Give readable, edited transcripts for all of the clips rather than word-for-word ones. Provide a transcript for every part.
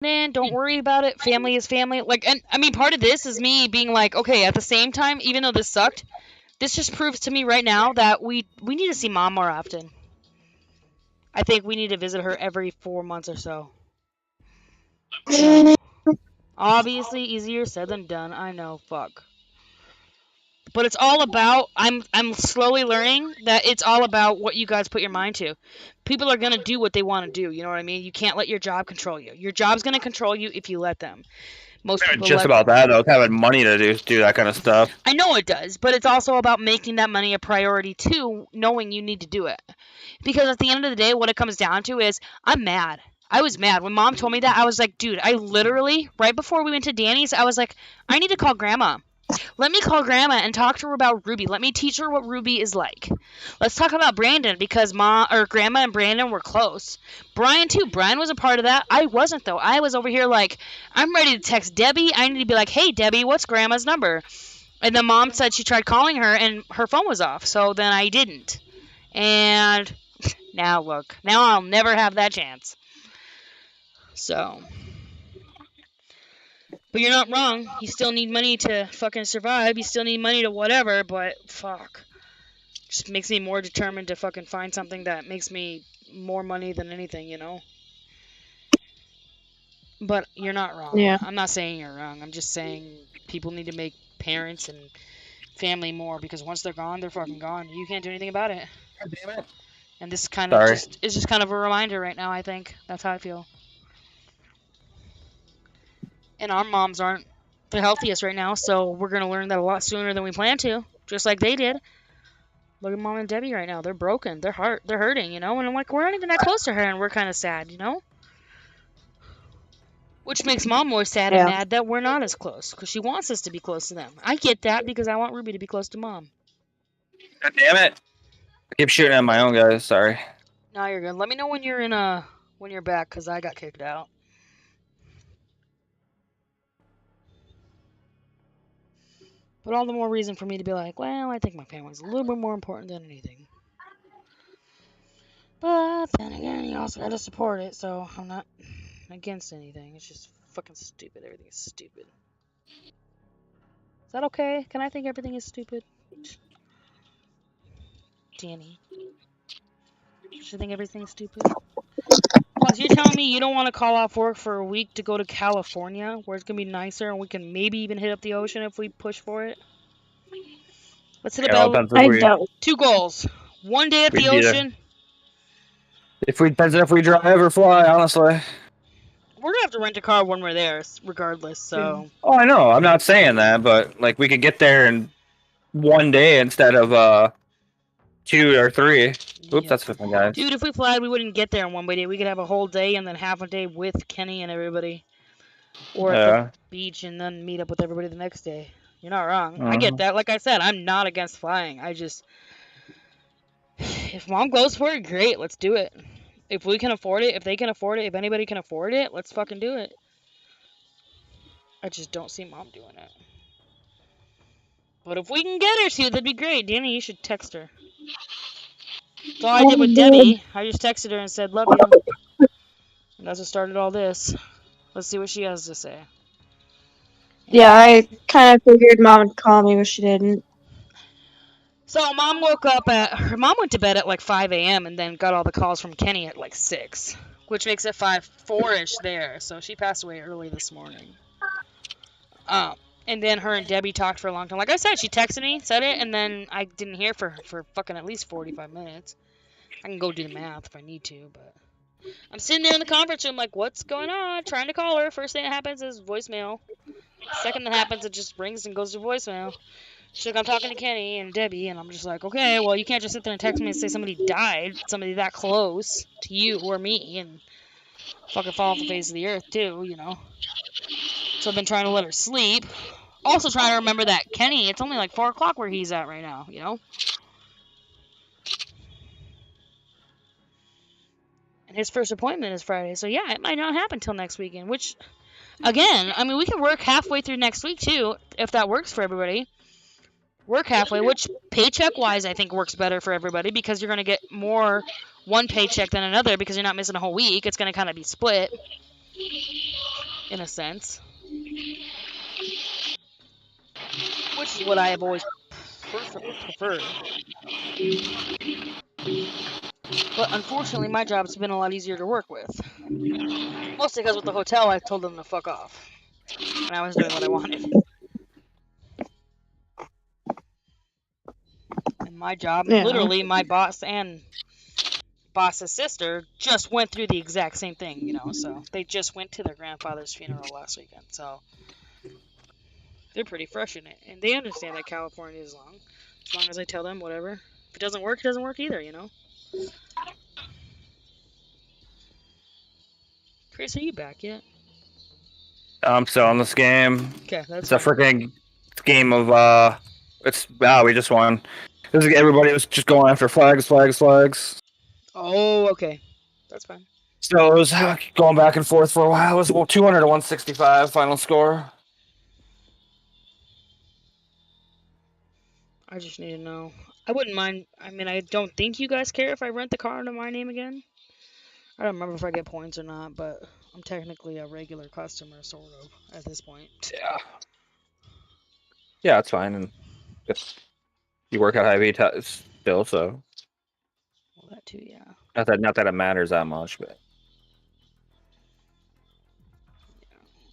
in. Don't worry about it. Family is family. Like, and I mean, part of this is me being like, okay, at the same time, even though this sucked, this just proves to me right now that we need to see mom more often. I think we need to visit her every 4 months or so. Yeah. Obviously, easier said than done. I know, fuck. But it's all about I'm slowly learning that it's all about what you guys put your mind to. People are gonna do what they want to do. You know what I mean? You can't let your job control you. Your job's gonna control you if you let them. Most people Just let about them. that though, having money to do that kind of stuff. I know it does, but it's also about making that money a priority too, knowing you need to do it. Because at the end of the day, what it comes down to is I'm mad. I was mad when mom told me that. I was like, dude, I literally right before we went to Danny's, I was like, I need to call grandma. Let me call grandma and talk to her about Ruby. Let me teach her what Ruby is like. Let's talk about Brandon because mom or grandma and Brandon were close. Brian too. Brian was a part of that. I wasn't though. I was over here like I'm ready to text Debbie. I need to be like, "Hey Debbie, what's grandma's number?" And then mom said she tried calling her and her phone was off. So then I didn't. And now look. Now I'll never have that chance. So but you're not wrong. You still need money to fucking survive. You still need money to whatever, but fuck. Just makes me more determined to fucking find something that makes me more money than anything, you know? But you're not wrong. Yeah. I'm not saying you're wrong. I'm just saying people need to make parents and family more because once they're gone, they're fucking gone. You can't do anything about it. God damn it. And this kind of Sorry. just is just kind of a reminder right now, I think. That's how I feel. And our moms aren't the healthiest right now, so we're going to learn that a lot sooner than we plan to, just like they did. Look at mom and Debbie right now. They're broken. They're hurting, you know? And I'm like, we're not even that close to her and we're kind of sad, you know? Which makes mom more sad and Yeah. mad that we're not as close because she wants us to be close to them. I get that because I want Ruby to be close to mom. God damn it. I keep shooting at my own guys, sorry. No, you're good. Let me know when you're when you're back because I got kicked out. But all the more reason for me to be like, well, I think my family's a little bit more important than anything. But then again, you also gotta support it, so I'm not against anything. It's just fucking stupid. Everything is stupid. Is that okay? Can I think everything is stupid? Danny. Should I think everything's stupid? Plus, you're telling me you don't want to call off work for a week to go to California, where it's gonna be nicer and we can maybe even hit up the ocean if we push for it? Let's hit Yeah, about I don't. 2 goals. 1 day at We'd the be there. ocean. Depends if we drive or fly, honestly. We're gonna have to rent a car when we're there, regardless. So Oh, I know. I'm not saying that, but like we could get there in 1 day instead of 2 or 3. Oops, yeah. that's with my guys. Dude, if we fly, we wouldn't get there in 1 day. We could have a whole day and then half a day with Kenny and everybody, or at the beach and then meet up with everybody the next day. You're not wrong. I get that. Like I said, I'm not against flying. I just, if mom goes for it, great. Let's do it. If we can afford it, if they can afford it, if anybody can afford it, let's fucking do it. I just don't see mom doing it. But if we can get her to, that'd be great. Danny, you should text her. That's all I did with Debbie. I just texted her and said, love you. And that's what started all this. Let's see what she has to say. Yeah, I kind of figured mom would call me, but she didn't. So mom woke up her mom went to bed at like 5 a.m. and then got all the calls from Kenny at like 6, which makes it 4-ish there. So she passed away early this morning. And then her and Debbie talked for a long time. Like I said, she texted me, said it, and then I didn't hear from her for fucking at least 45 minutes. I can go do the math if I need to, but I'm sitting there in the conference room like, what's going on? Trying to call her. First thing that happens is voicemail. Second that happens, it just rings and goes to voicemail. She's like, I'm talking to Kenny and Debbie, and I'm just like, okay, well, you can't just sit there and text me and say somebody died, somebody that close to you or me, and fucking fall off the face of the earth, too, you know. So I've been trying to let her sleep. Also trying to remember that Kenny, it's only like 4 o'clock where he's at right now, you know. And his first appointment is Friday, so yeah, it might not happen till next weekend, which, again, I mean, we can work halfway through next week, too, if that works for everybody. Work halfway, which paycheck-wise I think works better for everybody because you're going to get more one paycheck than another because you're not missing a whole week. It's going to kind of be split. in a sense. Which is what I have always preferred. But unfortunately, my job's been a lot easier to work with. Mostly because with the hotel, I told them to fuck off. And I was doing what I wanted. And my job, Yeah. literally, my boss and boss's sister just went through the exact same thing, you know, so they just went to their grandfather's funeral last weekend, so they're pretty fresh in it. And they understand that California is long. As long as I tell them whatever. If it doesn't work, it doesn't work either, you know? Chris, are you back yet? I'm still on this game. Okay, It's that's a fine. freaking game of we just won. Everybody was just going after flags. Oh, okay. That's fine. So it was going back and forth for a while. It was 200 to 165 final score. I just need to know. I wouldn't mind. I mean, I don't think you guys care if I rent the car under my name again. I don't remember if I get points or not, but I'm technically a regular customer, sort of, at this point. Yeah. Yeah, it's fine. And if you work at Hy-Vee still, so Well, that too, yeah. not that it matters that much, but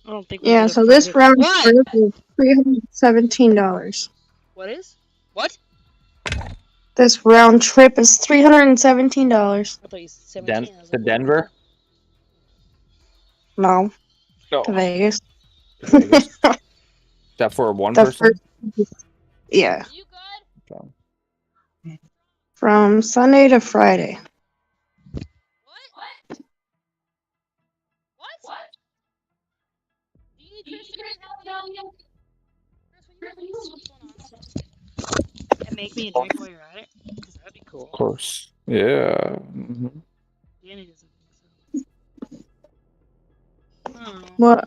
I don't think. we Yeah, need a so this private- round What? trip is $317. What is? What? This round trip is $317. I thought you said 17. I was to like, Denver. No, No, to Vegas. Vegas. Is that for one The person? Yeah, You good? Okay. from Sunday to Friday. What? What? Do you need Chris to come help you? Chris, will you what's going on? And make me a drink while you're at it? Because that'd be cool. Of course. Yeah. Mhm. Danny doesn't think so. I don't know. What?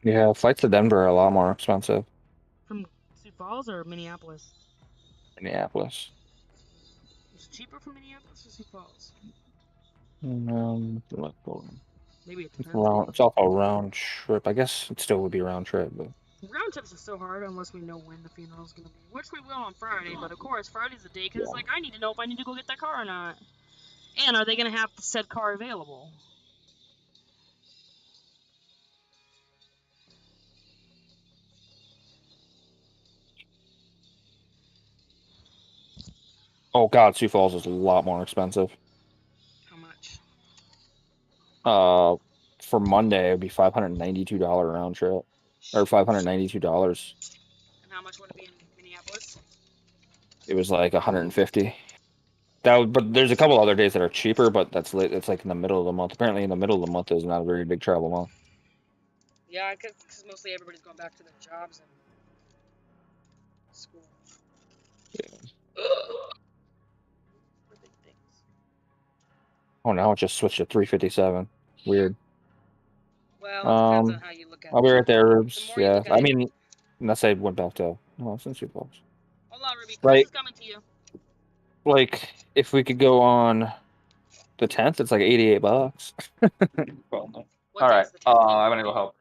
Yeah, flights to Denver are a lot more expensive. From Sioux Falls or Minneapolis? Minneapolis. Is it cheaper from Minneapolis or Sioux Falls? Maybe it depends. It's also a round trip. I guess it still would be a round trip, but Round trips are so hard unless we know when the funeral's gonna be. Which we will on Friday, but of course Friday's the day because it's like I need to know if I need to go get that car or not. And are they gonna have said car available? oh god, Sioux Falls is a lot more expensive. How much? For Monday it'd be $592 round trip, or $592. And how much would it be in Minneapolis? It was like 150. But there's a couple other days that are cheaper, but that's late. It's like in the middle of the month. Apparently, in the middle of the month is not a very big travel month. Yeah, because mostly everybody's going back to their jobs and school. Yeah. For big things. Oh, now it just switched to 357. Weird. Well, it depends on how you look at it. I'll be right there, Rubes. The more you Yeah, look at I it- mean, unless I went back to since Sioux Falls. Hold on, Ruby. Chris Right. is coming to you. Like, if we could go on the 10th, it's like $88. Well, no. What All right. day's the 10th? I'm gonna go help.